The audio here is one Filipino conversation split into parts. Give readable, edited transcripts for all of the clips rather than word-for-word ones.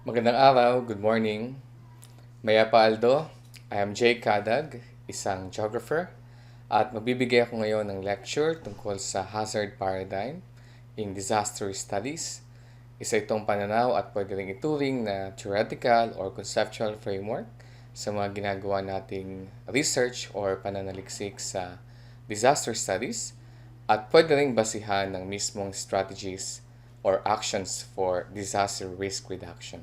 Magandang araw, good morning. Maya pa Aldo, I am Jay Kadag, isang geographer, at magbibigay ako ngayon ng lecture tungkol sa hazard paradigm in disaster studies. Isa itong pananaw at pwede rin ituring na theoretical or conceptual framework sa mga ginagawa nating research or pananaliksik sa disaster studies at pwede rin basihan ng mismong strategies or actions for disaster risk reduction.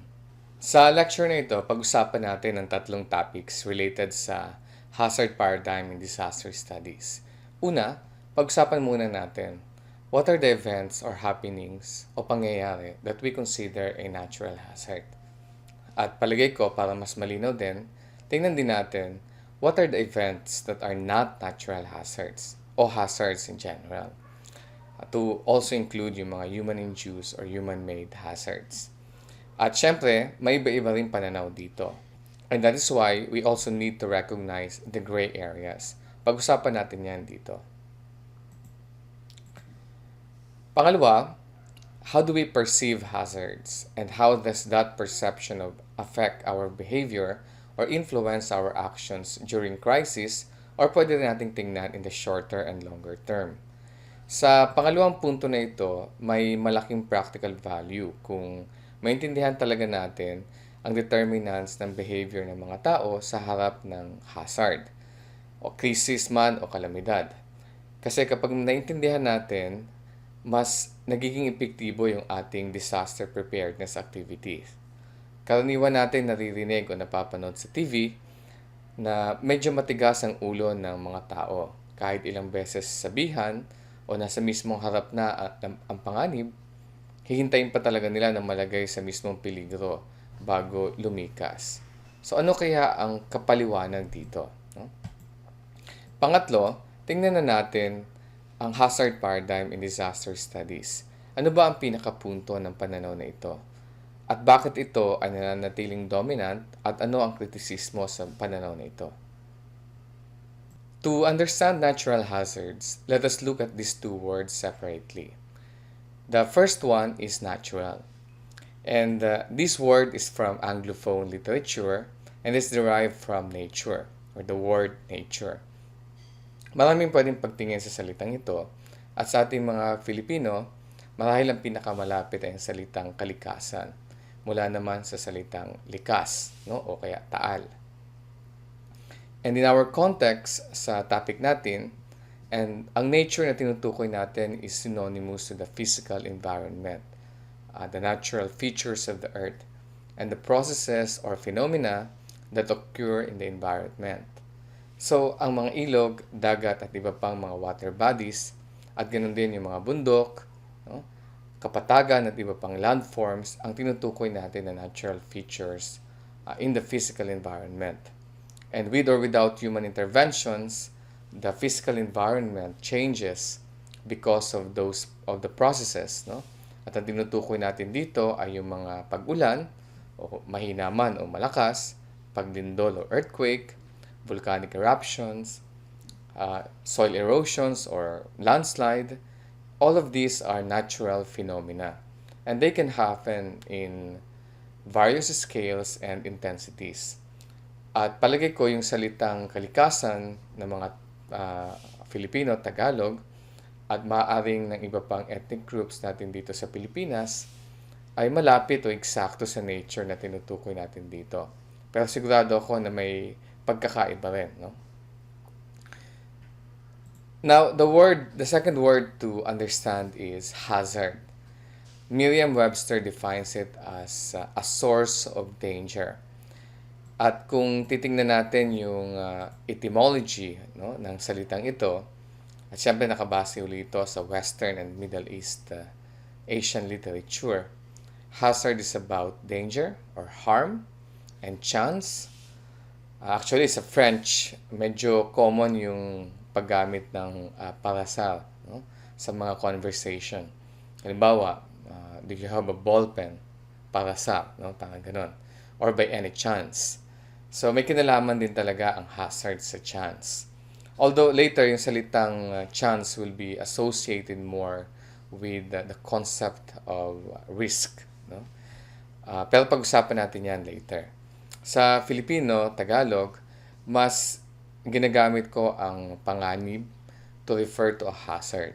Sa lecture na ito, pag-usapan natin ang tatlong topics related sa hazard paradigm in disaster studies. Una, pag-usapan muna natin, what are the events or happenings o pangyayari that we consider a natural hazard? At palagay ko, para mas malinaw din, tingnan din natin, what are the events that are not natural hazards o hazards in general? To also include yung mga human-induced or human-made hazards. At syempre, may iba-iba rin pananaw dito. And that is why we also need to recognize the gray areas. Pag-usapan natin yan dito. Pangalawa, how do we perceive hazards? And how does that perception affect our behavior or influence our actions during crisis or pwede rin nating tingnan in the shorter and longer term? Sa pangalawang punto na ito, may malaking practical value kung maintindihan talaga natin ang determinants ng behavior ng mga tao sa harap ng hazard, o krisis man o kalamidad. Kasi kapag naintindihan natin, mas nagiging epektibo yung ating disaster preparedness activities. Karaniwan natin naririnig o napapanood sa TV na medyo matigas ang ulo ng mga tao. Kahit ilang beses sabihan o nasa mismong harap na ang panganib, hihintayin pa talaga nila na malagay sa mismong peligro bago lumikas. So ano kaya ang kapaliwanag dito? No? Pangatlo, tingnan na natin ang hazard paradigm in disaster studies. Ano ba ang pinakapunto ng pananaw na ito? At bakit ito ay nananatiling dominant at ano ang kritisismo sa pananaw na ito? To understand natural hazards, let us look at these two words separately. The first one is natural. And this word is from Anglophone literature and is derived from nature or the word nature. Maraming pwedeng pagtingin sa salitang ito at sa ating mga Filipino, marahil ang pinakamalapit ay ang salitang kalikasan mula naman sa salitang likas, no? O kaya taal. And in our context sa topic natin, and ang nature na tinutukoy natin is synonymous to the physical environment, the natural features of the earth, and the processes or phenomena that occur in the environment. So, ang mga ilog, dagat at iba pang mga water bodies, at ganoon din yung mga bundok, no? Kapatagan at iba pang landforms, ang tinutukoy natin na natural features in the physical environment. And with or without human interventions, the physical environment changes because of the processes, no? At ang tinutukoy natin dito ay yung mga pag-ulan o mahina man o malakas, paglindol o earthquake, volcanic eruptions, soil erosions or landslide. All of these are natural phenomena and they can happen in various scales and intensities. At palagay ko yung salitang kalikasan ng mga Filipino, Tagalog, at maaaring ng iba pang ethnic groups natin dito sa Pilipinas, ay malapit o eksakto sa nature na tinutukoy natin dito. Pero sigurado ako na may pagkakaiba rin, no? Now, the second word to understand is hazard. Merriam-Webster defines it as a source of danger. At kung titingnan natin yung etymology, no, ng salitang ito, at syempre nakabase ulit ito sa Western and Middle East Asian literature, hazard is about danger or harm and chance. Actually, sa French, medyo common yung paggamit ng parasal, no, sa mga conversation. Halimbawa, do you have a ball pen? Parasal, no, parang ganun. Or by any chance. So may kinalaman din talaga ang hazard sa chance. Although later yung salitang chance will be associated more with the concept of risk, no? Pero pag-usapan natin yan later. Sa Filipino, Tagalog, mas ginagamit ko ang panganib to refer to a hazard.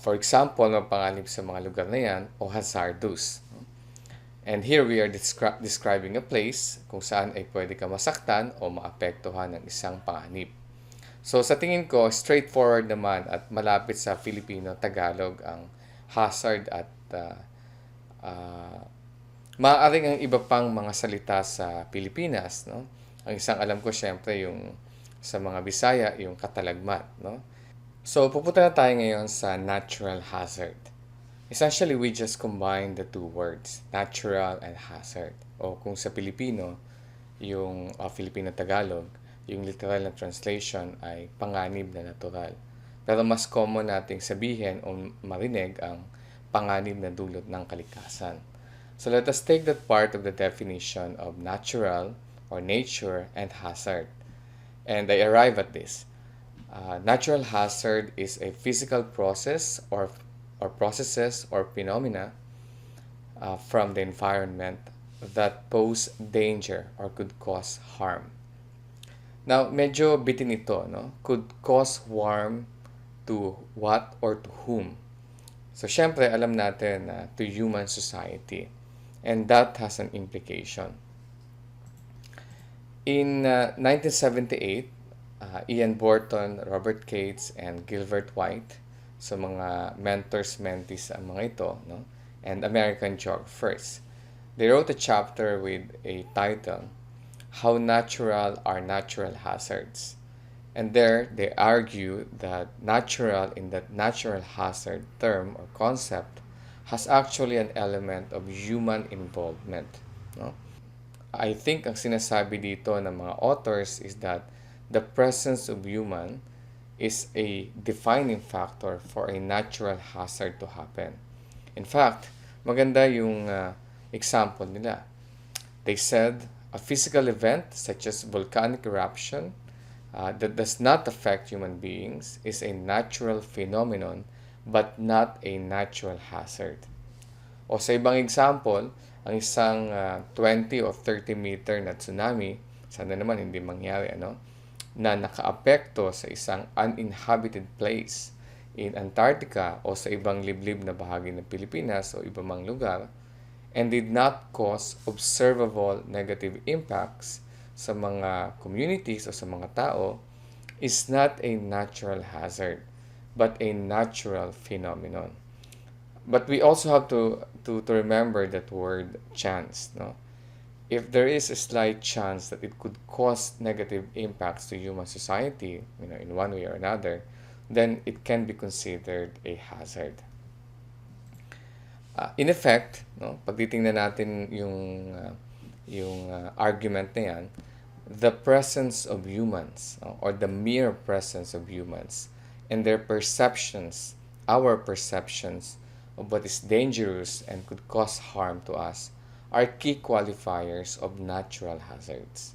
For example, panganib sa mga lugar na yan o hazardous. And here we are describing a place kung saan ay pwede ka masaktan o maapektuhan ng isang panganib. So sa tingin ko, straightforward naman at malapit sa Filipino, Tagalog ang hazard at maaaring ang iba pang mga salita sa Pilipinas, no? Ang isang alam ko syempre yung sa mga Bisaya, yung katalagmat, no? So pupunta na tayo ngayon sa natural hazard. Essentially, we just combine the two words, natural and hazard. O kung sa Pilipino, yung Filipino-Tagalog, yung literal na translation ay panganib na natural. Pero mas common nating sabihin o marinig ang panganib na dulot ng kalikasan. So let us take that part of the definition of natural or nature and hazard. And I arrive at this. Natural hazard is a physical process or processes or phenomena from the environment that pose danger or could cause harm. Now, medyo bitin ito, no? Could cause harm to what or to whom? So, syempre, alam natin na to human society. And that has an implication. In 1978, Ian Borton, Robert Cates, and Gilbert White, so mga mentors, mentees ang mga ito, no? And American Geog first. They wrote a chapter with a title, How Natural Are Natural Hazards. And there, they argue that natural in that natural hazard term or concept has actually an element of human involvement. No? I think ang sinasabi dito ng mga authors is that the presence of human is a defining factor for a natural hazard to happen. In fact, maganda yung example nila. They said, a physical event such as volcanic eruption that does not affect human beings is a natural phenomenon but not a natural hazard. O sa ibang example, ang isang 20 o 30 meter na tsunami, sana naman hindi mangyari, na nakaapekto sa isang uninhabited place in Antarctica o sa ibang liblib na bahagi ng Pilipinas o iba mang lugar and did not cause observable negative impacts sa mga communities o sa mga tao is not a natural hazard but a natural phenomenon. But we also have to remember that word chance, no? If there is a slight chance that it could cause negative impacts to human society, in one way or another, then it can be considered a hazard. In effect, pag titingnan natin yung argument na yan, the presence of humans or the mere presence of humans and their perceptions, our perceptions of what is dangerous and could cause harm to us are key qualifiers of natural hazards.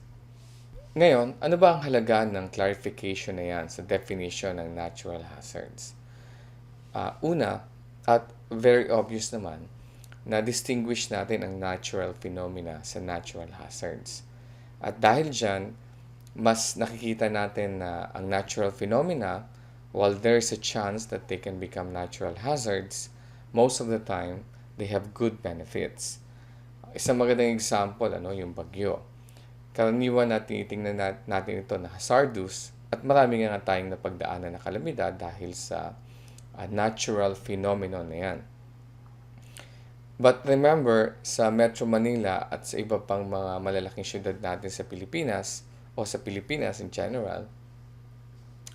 Ngayon, ano ba ang halaga ng clarification na yan sa definition ng natural hazards? Una, at very obvious naman, na distinguish natin ang natural phenomena sa natural hazards. At dahil dyan, mas nakikita natin na ang natural phenomena, while there is a chance that they can become natural hazards, most of the time, they have good benefits. Isang magandang example, yung bagyo. Karaniwan natin itingnan natin ito na hazardous at marami nga tayong napagdaanan na kalamidad dahil sa natural phenomenon na yan. But remember, sa Metro Manila at sa iba pang mga malalaking syudad natin sa Pilipinas o sa Pilipinas in general,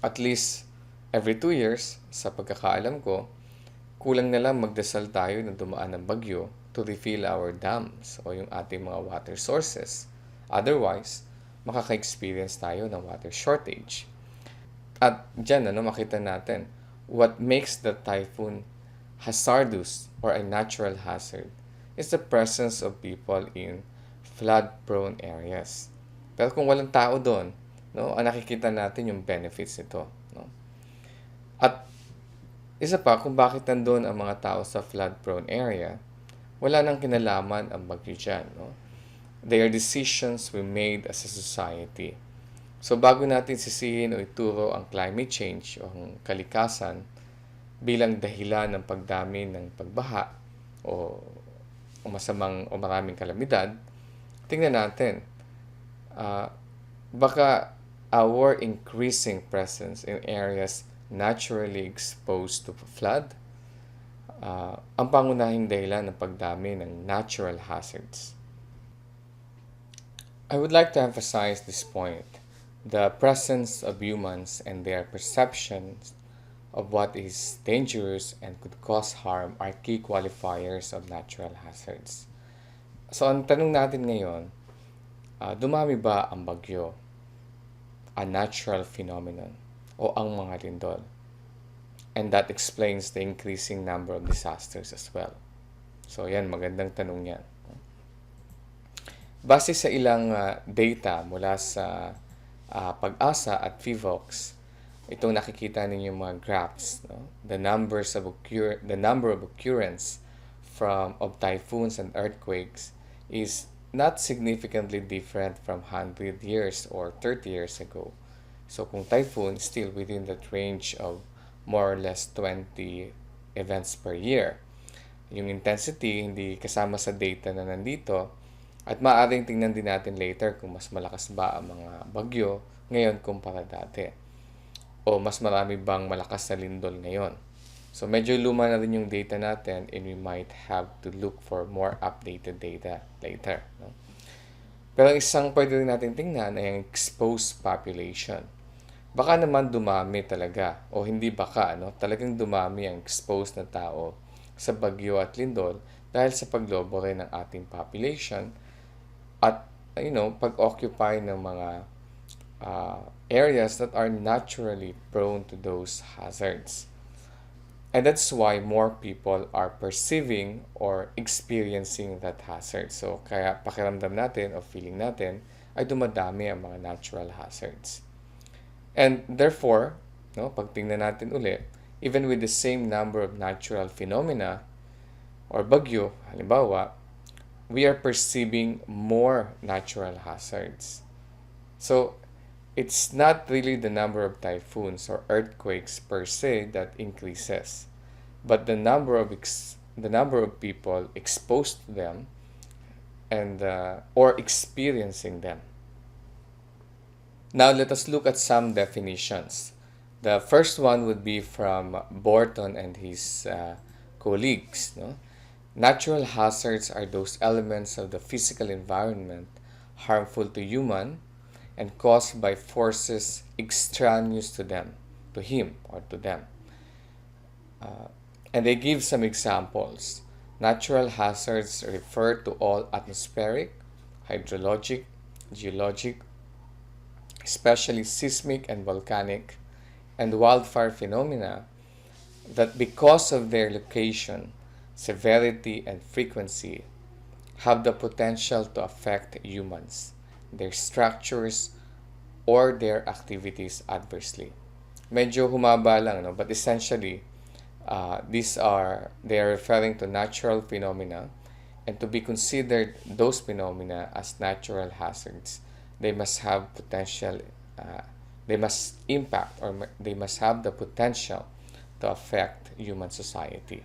at least every 2 years, sa pagkakaalam ko, kulang na lang magdasal tayo na dumaan ng bagyo to refill our dams o yung ating mga water sources. Otherwise, makaka-experience tayo ng water shortage. At dyan, makita natin, what makes the typhoon hazardous or a natural hazard is the presence of people in flood-prone areas. Pero kung walang tao doon, nakikita natin yung benefits nito. At isa pa, kung bakit nandun ang mga tao sa flood-prone area, wala nang kinalaman ang bagyo dyan. No? They are decisions we made as a society. So bago natin sisihin o ituro ang climate change o ang kalikasan bilang dahilan ng pagdami ng pagbaha o maraming kalamidad, tingnan natin, baka our increasing presence in areas naturally exposed to flood, ang pangunahing dahilan ng pagdami ng natural hazards. I would like to emphasize this point. The presence of humans and their perceptions of what is dangerous and could cause harm are key qualifiers of natural hazards. So, ang tanong natin ngayon, dumami ba ang bagyo? A natural phenomenon o ang mga lindol? And that explains the increasing number of disasters as well. So, yan, magandang tanong yan. Base sa ilang data mula sa Pag-asa at PHIVOX, itong nakikita ninyo mga graphs, no? The number of occurrence of typhoons and earthquakes is not significantly different from 100 years or 30 years ago. So kung typhoon, still within that range of more or less 20 events per year. Yung intensity, hindi kasama sa data na nandito. At maaaring tingnan din natin later kung mas malakas ba ang mga bagyo ngayon kumpara dati. O mas marami bang malakas na lindol ngayon. So medyo luma na rin yung data natin and we might have to look for more updated data later. No? Pero isang pwede rin natin tingnan ay ang exposed population. Baka naman dumami talaga o hindi baka, no? Talagang dumami ang exposed na tao sa bagyo at lindol dahil sa paglobo rin ng ating population at pag-occupy ng mga areas that are naturally prone to those hazards. And that's why more people are perceiving or experiencing that hazard. So kaya pakiramdam natin o feeling natin ay dumadami ang mga natural hazards. And therefore, pag tingnan natin uli, even with the same number of natural phenomena or bagyo, halimbawa, we are perceiving more natural hazards. So, it's not really the number of typhoons or earthquakes per se that increases, but the number of people exposed to them and or experiencing them. Now, let us look at some definitions. The first one would be from Borton and his colleagues. Natural hazards are those elements of the physical environment harmful to human and caused by forces extraneous to him or to them. And they give some examples. Natural hazards refer to all atmospheric, hydrologic, geologic, especially seismic and volcanic, and wildfire phenomena that because of their location, severity, and frequency have the potential to affect humans, their structures, or their activities adversely. Medyo humaba lang, but essentially, they are referring to natural phenomena, and to be considered those phenomena as natural hazards, they must have potential, they must impact, or they must have the potential to affect human society.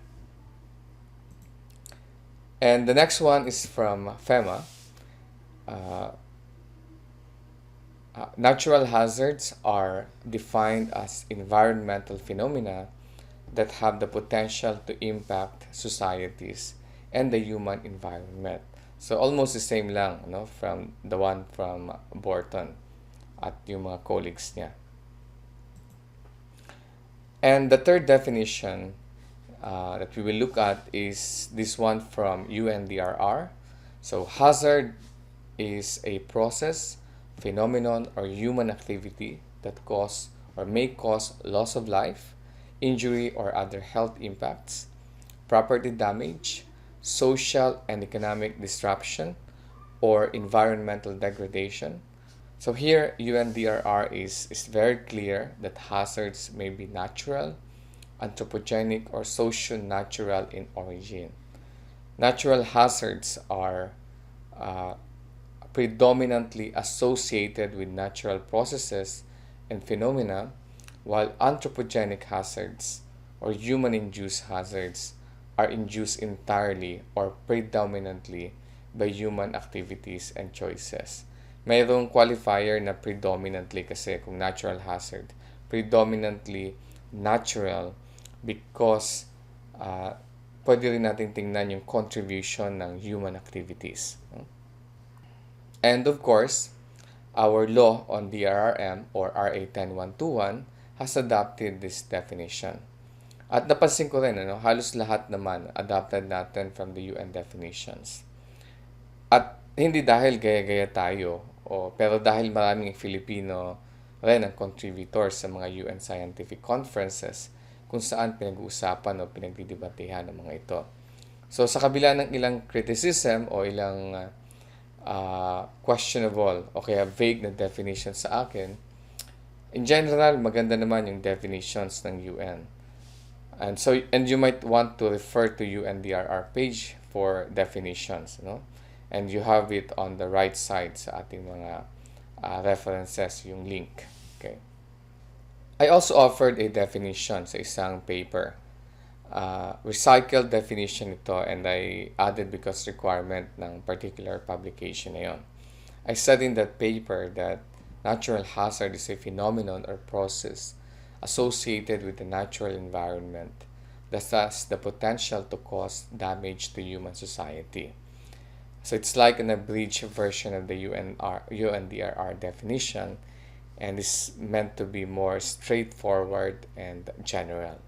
And the next one is from FEMA. Natural hazards are defined as environmental phenomena that have the potential to impact societies and the human environment. So almost the same lang, from the one from Borton at yung mga colleagues niya. And the third definition that we will look at is this one from UNDRR. So hazard is a process, phenomenon, or human activity that cause or may cause loss of life, injury, or other health impacts, property damage, social and economic disruption, or environmental degradation. So here, UNDRR is very clear that hazards may be natural, anthropogenic, or socio-natural in origin. Natural hazards are uh, predominantly associated with natural processes and phenomena, while anthropogenic hazards or human-induced hazards are induced entirely or predominantly by human activities and choices. Mayroong qualifier na predominantly kasi kung natural hazard, predominantly natural because pwede rin natin tingnan yung contribution ng human activities. And of course, our law on DRRM or RA 10121 has adopted this definition. At napansin ko rin, halos lahat naman adopted natin from the UN definitions. At hindi dahil gaya-gaya tayo, pero dahil maraming Filipino rin ang contributors sa mga UN scientific conferences kung saan pinag-uusapan o pinagdidebatehan ng mga ito. So sa kabila ng ilang criticism o ilang questionable o kaya vague na definition sa akin, in general, maganda naman yung definitions ng UN. And you might want to refer to UNDRR page for definitions, And you have it on the right side sa ating mga references, yung link. Okay. I also offered a definition sa isang paper. Recycled definition ito, and I added because requirement ng particular publication na yun. I said in that paper that natural hazard is a phenomenon or process associated with the natural environment that has the potential to cause damage to human society. So it's like an abridged version of the UNDRR definition and is meant to be more straightforward and general.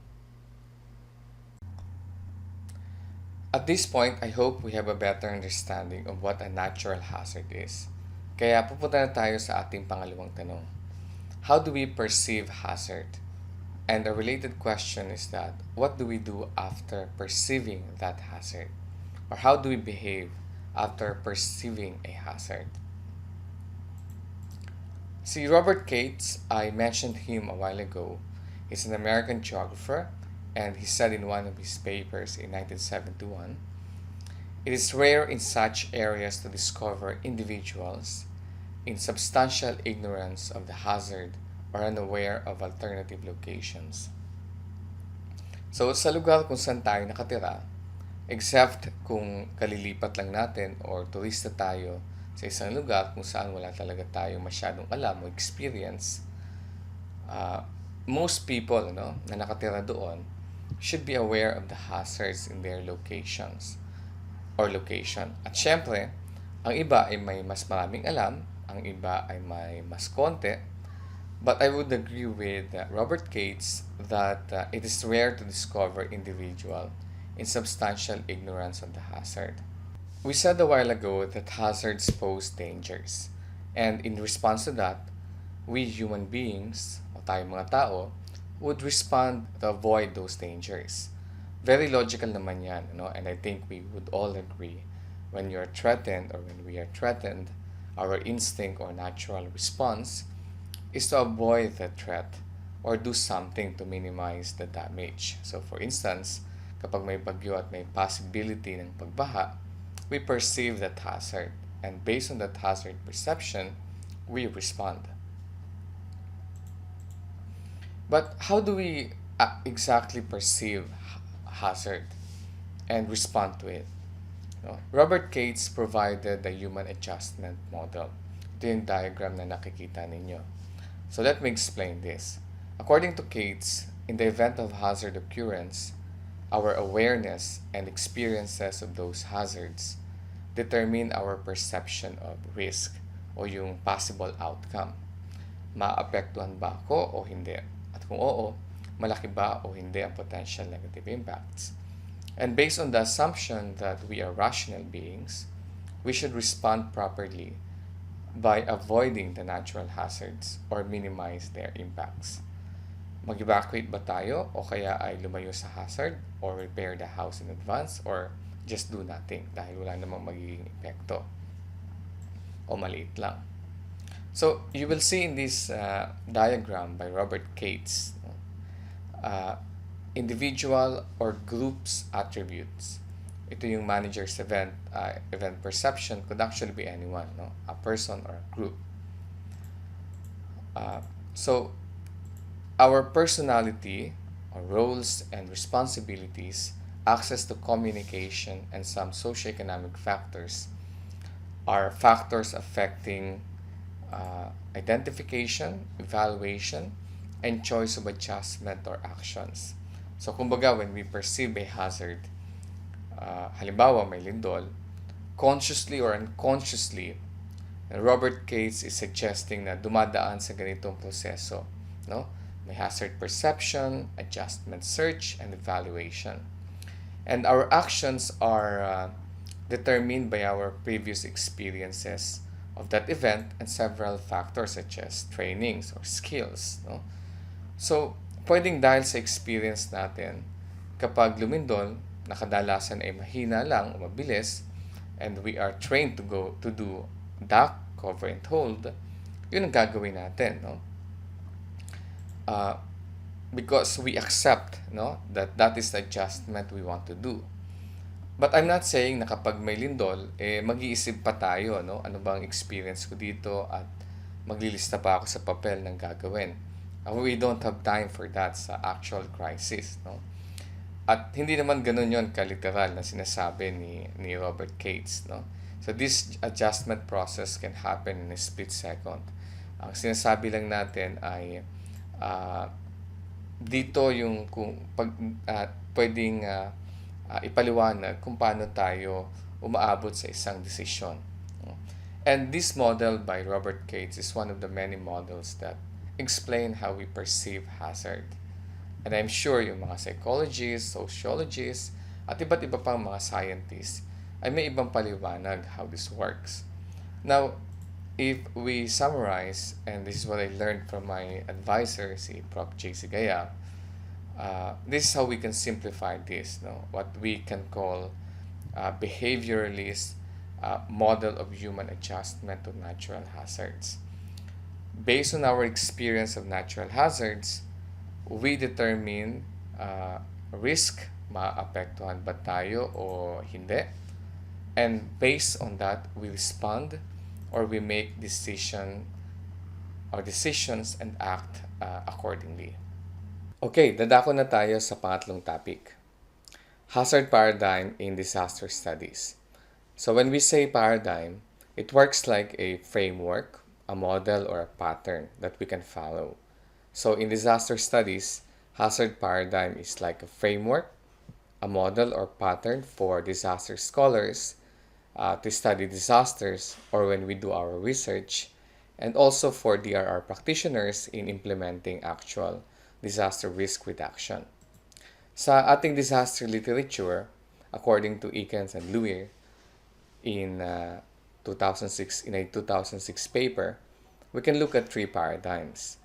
At this point, I hope we have a better understanding of what a natural hazard is. Kaya pupunta na tayo sa ating pangalawang tanong. How do we perceive hazard? And a related question is that, what do we do after perceiving that hazard? Or how do we behave after perceiving a hazard? See, Robert Cates, I mentioned him a while ago. He's an American geographer, and he said in one of his papers in 1971, "It is rare in such areas to discover individuals in substantial ignorance of the hazard or unaware of alternative locations." So, sa lugar kung saan tayo nakatira, except kung kalilipat lang natin or turista tayo sa isang lugar kung saan wala talaga tayo masyadong alam o experience, most people na nakatira doon should be aware of the hazards in their locations or location. At syempre, ang iba ay may mas maraming alam, ang iba ay may mas konti. But I would agree with Robert Cates that it is rare to discover individual in substantial ignorance of the hazard. We said a while ago that hazards pose dangers. And in response to that, we human beings, o tayong mga tao, would respond to avoid those dangers. Very logical naman yan, and I think we would all agree when you're threatened or when we are threatened, our instinct or natural response is to avoid the threat or do something to minimize the damage. So for instance, kapag may bagyo at may possibility ng pagbaha, we perceive that hazard, and based on that hazard perception, we respond. But how do we exactly perceive hazard and respond to it? Robert Cates provided the human adjustment model. Ito yung diagram na nakikita ninyo. So let me explain this. According to Cates, in the event of hazard occurrence, our awareness and experiences of those hazards determine our perception of risk o yung possible outcome. Maapektuhan ba ako o hindi? At kung oo, malaki ba o hindi ang potential negative impacts? And based on the assumption that we are rational beings, we should respond properly by avoiding the natural hazards or minimize their impacts. Mag-evacuate ba tayo o kaya ay lumayo sa hazard or repair the house in advance or just do nothing dahil wala namang magiging epekto o maliit lang. So, you will see in this diagram by Robert Cates, individual or groups attributes. ito yung manager's event perception could actually be anyone, no? A person or a group. Uh, so our personality, our roles and responsibilities, access to communication, and some socioeconomic factors are factors affecting identification, evaluation, and choice of adjustment or actions. So, kumbaga, when we perceive a hazard, halimbawa may lindol, consciously or unconsciously, Robert Cates is suggesting na dumadaan sa ganitong proseso, no? May hazard perception, adjustment search, and evaluation. And our actions are determined by our previous experiences of that event and several factors such as trainings or skills, no? So, pwedeng dahil sa experience natin, kapag lumindol, nakadalasan ay mahina lang o mabilis, and we are trained to do duck, cover, and hold, yun ang gagawin natin, no? Because we accept, no, that is the adjustment we want to do. But I'm not saying na kapag may lindol, mag-iisip pa tayo, no? Ano bang experience ko dito at maglilista pa ako sa papel ng gagawin. We don't have time for that sa actual crisis, no? At hindi naman ganun yon kaliteral na sinasabi ni Robert Cates, no? So this adjustment process can happen in a split second. Ang sinasabi lang natin ay dito yung kung pwedeng ipaliwanag kung paano tayo umaabot sa isang desisyon. And this model by Robert Cates is one of the many models that explain how we perceive hazard. And I'm sure yung mga psychologists, sociologists, at iba't iba pang mga scientists ay may ibang paliwanag how this works. Now, if we summarize, and this is what I learned from my advisor, si Prof. J.C. Gaya, this is how we can simplify this, no? What we can call behavioralist model of human adjustment to natural hazards. Based on our experience of natural hazards, we determine risk, maapektuhan ba tayo o hindi. And based on that, we respond or we make decisions and act accordingly. Okay, dadako na tayo sa pangatlong topic. Hazard paradigm in disaster studies. So when we say paradigm, it works like a framework, a model, or a pattern that we can follow. So in disaster studies, hazard paradigm is like a framework, a model or pattern for disaster scholars to study disasters or when we do our research, and also for DRR practitioners in implementing actual disaster risk reduction. Sa ating disaster literature, according to Eakins and Luer, in a 2006 paper, we can look at three paradigms.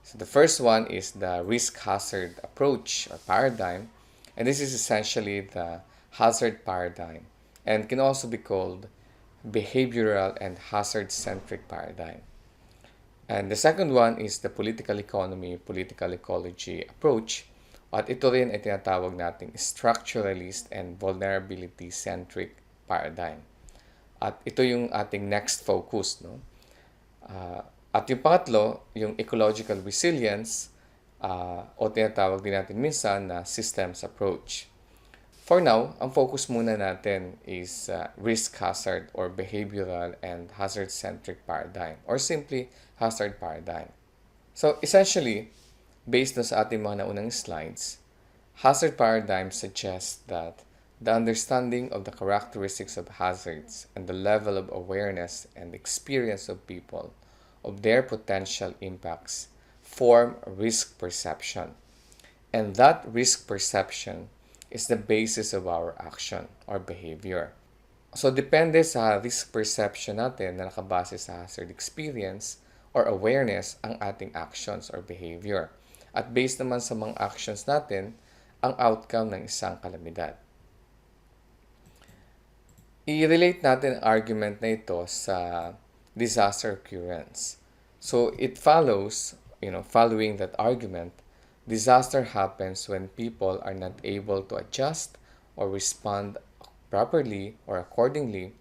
So the first one is the risk hazard approach or paradigm, and this is essentially the hazard paradigm and can also be called behavioral and hazard-centric paradigm. And the second one is the political economy, political ecology approach, at ito rin ay tinatawag nating structuralist and vulnerability-centric paradigm. At ito yung ating next focus, no? At yung pangatlo, yung ecological resilience, o tinatawag din natin minsan na systems approach. For now, ang focus muna natin is risk hazard or behavioral and hazard-centric paradigm or simply hazard paradigm. So essentially, based na sa ating mga naunang slides, hazard paradigm suggests that the understanding of the characteristics of hazards and the level of awareness and experience of people of their potential impacts form risk perception. And that risk perception is the basis of our action or behavior. So, depende sa risk perception natin na nakabase sa hazard experience or awareness ang ating actions or behavior. At based naman sa mga actions natin, ang outcome ng isang kalamidad. I-relate natin ang argument na ito sa disaster occurrence. So, it follows, following that argument, disaster happens when people are not able to adjust or respond properly or accordingly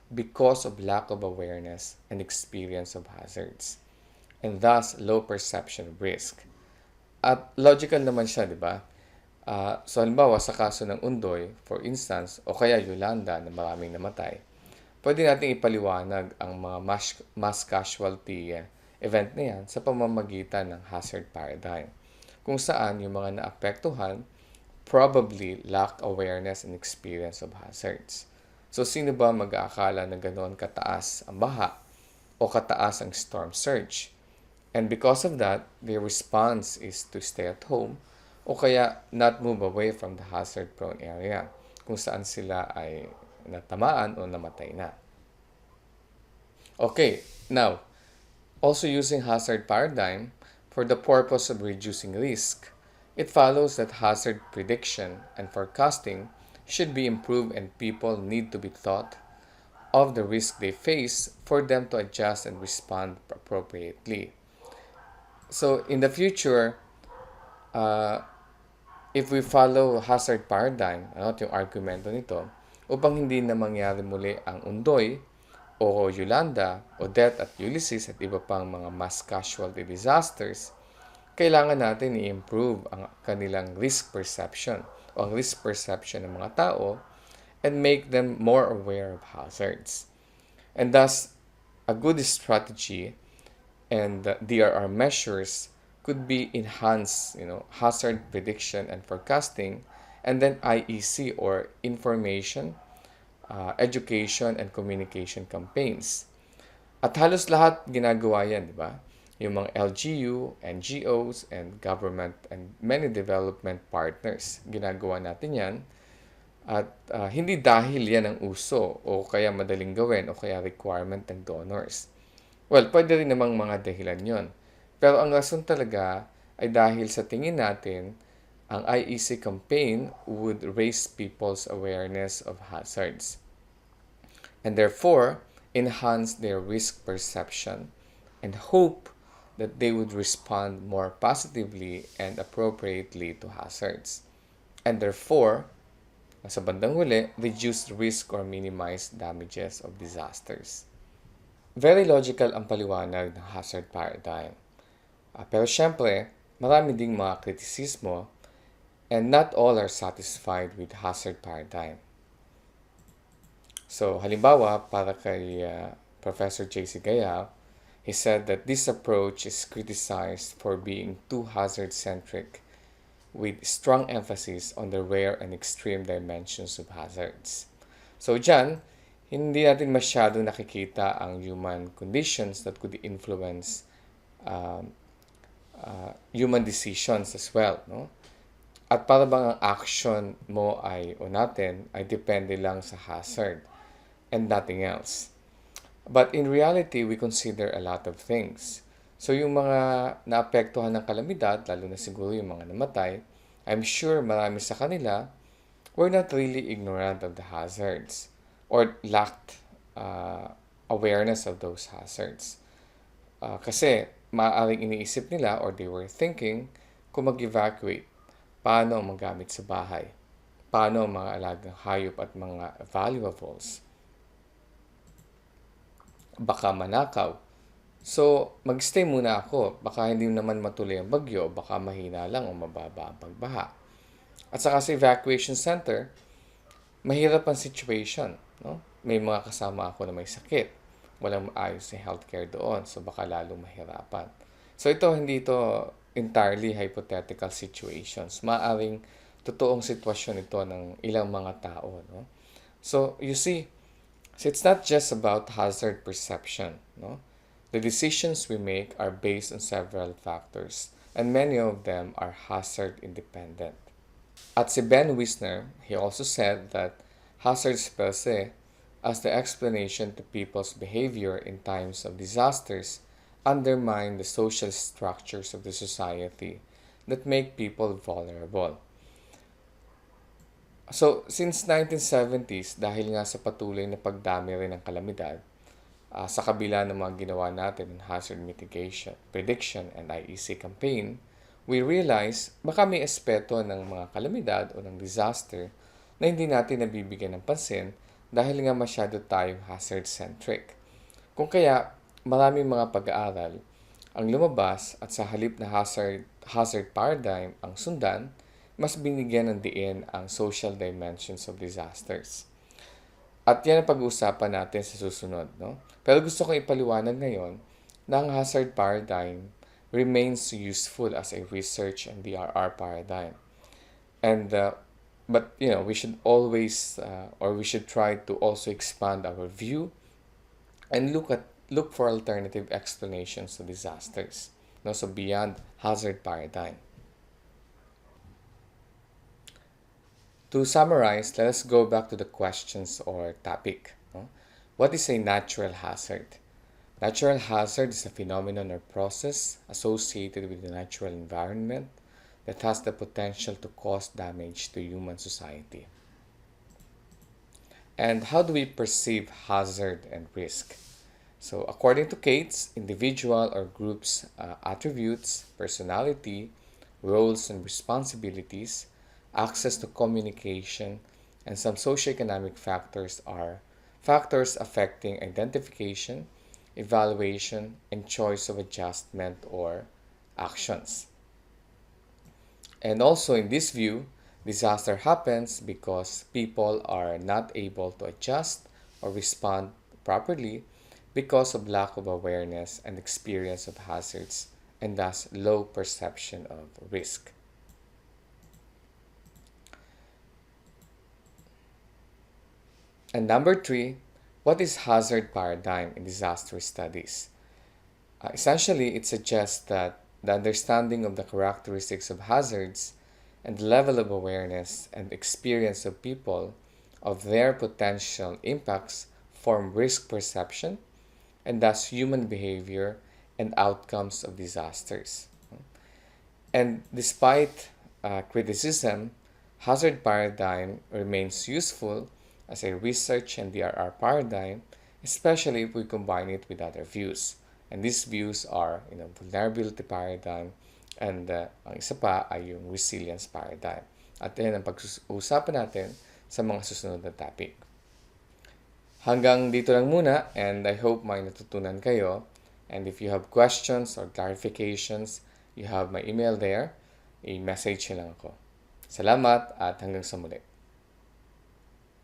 because of lack of awareness and experience of hazards, and thus low perception of risk. At logical naman siya, di ba? So halimbawa sa kaso ng Undoy, for instance, o kaya Yolanda na maraming namatay, pwede natin ipaliwanag ang mga mass casualty event na yan sa pamamagitan ng hazard paradigm, kung saan yung mga naapektuhan probably lacked awareness and experience of hazards. So sino ba mag-aakala na ganoon kataas ang baha o kataas ang storm surge? And because of that, their response is to stay at home o kaya not move away from the hazard-prone area kung saan sila ay natamaan o namatay na. Okay, now, also using hazard paradigm for the purpose of reducing risk, it follows that hazard prediction and forecasting should be improved and people need to be taught of the risk they face for them to adjust and respond appropriately. So in the future, if we follow hazard paradigm, ano yung argumento nito, upang hindi na mangyari muli ang Undoy o Yolanda o Death at Ulysses at iba pang mga mass casualty disasters, kailangan natin i-improve ang kanilang risk perception o ang risk perception ng mga tao and make them more aware of hazards. And thus, a good strategy and DRR measures could be enhanced, hazard prediction and forecasting, and then IEC or information, education, and communication campaigns. At halos lahat ginagawa yan, di ba? Yung mga LGU, NGOs, and government, and many development partners. Ginagawa natin yan. At hindi dahil yan ang uso o kaya madaling gawin o kaya requirement ng donors. Well, pwede rin namang mga dahilan yon. Pero ang rason talaga ay dahil sa tingin natin, ang IEC campaign would raise people's awareness of hazards and therefore enhance their risk perception and hope that they would respond more positively and appropriately to hazards and therefore, sa bandang huli, reduce risk or minimize damages of disasters. Very logical ang paliwanag ng hazard paradigm. Pero syempre, marami ding mga kritisismo and not all are satisfied with hazard paradigm. So, halimbawa, para kay Professor J.C. Gaya, he said that this approach is criticized for being too hazard-centric with strong emphasis on the rare and extreme dimensions of hazards. So, dyan, hindi natin masyado nakikita ang human conditions that could influence human decisions as well, no? At para bang ang action mo o natin ay depende lang sa hazard and nothing else. But in reality, we consider a lot of things. So yung mga naapektuhan ng kalamidad, lalo na siguro yung mga namatay, I'm sure marami sa kanila were not really ignorant of the hazards or lacked awareness of those hazards. Kasi maaaring iniisip nila or they were thinking kung mag-evacuate, paano magamit sa bahay, paano mga alagang hayop at mga valuables, baka manakaw. So, mag-stay muna ako, baka hindi naman matuloy ang bagyo, baka mahina lang o mababa ang pagbaha. At saka sa evacuation center, mahirap ang situation, no? May mga kasama ako na may sakit, walang maayos na healthcare doon, so baka lalong mahirapan. So hindi ito entirely hypothetical situations. Maaring totoong sitwasyon ito ng ilang mga tao, no? So you see, so it's not just about hazard perception, no? The decisions we make are based on several factors, and many of them are hazard independent. At si Ben Wisner, he also said that hazards per se, as the explanation to people's behavior in times of disasters, undermine the social structures of the society that make people vulnerable. So, since 1970s, dahil nga sa patuloy na pagdami rin ng kalamidad, sa kabila ng mga ginawa natin ng hazard mitigation, prediction, and IEC campaign, we realize baka may aspeto ng mga kalamidad o ng disaster na hindi natin nabibigyan ng pansin dahil nga masyado tayong hazard-centric. Kung kaya, maraming mga pag-aaral ang lumabas at sa halip na hazard paradigm ang sundan, mas binigyan ng diin ang social dimensions of disasters. At yan ang pag-uusapan natin sa susunod. No? Pero gusto kong ipaliwanag ngayon na ang hazard paradigm remains useful as a research and DRR paradigm. And but we should always or we should try to also expand our view and look for alternative explanations to disasters. No? So beyond hazard paradigm. To summarize, let us go back to the questions or topic. No? What is a natural hazard? Natural hazard is a phenomenon or process associated with the natural environment that has the potential to cause damage to human society. And how do we perceive hazard and risk? So according to Cates, individual or groups' attributes, personality, roles and responsibilities, access to communication, and some socioeconomic factors are factors affecting identification, evaluation, and choice of adjustment or actions. And also in this view, disaster happens because people are not able to adjust or respond properly because of lack of awareness and experience of hazards and thus low perception of risk. And number 3, what is hazard paradigm in disaster studies? Essentially, it suggests that the understanding of the characteristics of hazards and the level of awareness and experience of people of their potential impacts form risk perception and thus human behavior and outcomes of disasters. And despite criticism, hazard paradigm remains useful as a research and DRR paradigm, especially if we combine it with other views. And these views are vulnerability paradigm and ang isa pa ay yung resilience paradigm. At yan ang pag-uusapan natin sa mga susunod na topic. Hanggang dito lang muna and I hope may natutunan kayo. And if you have questions or clarifications, you have my email there. I-message lang ako. Salamat at hanggang sa muli.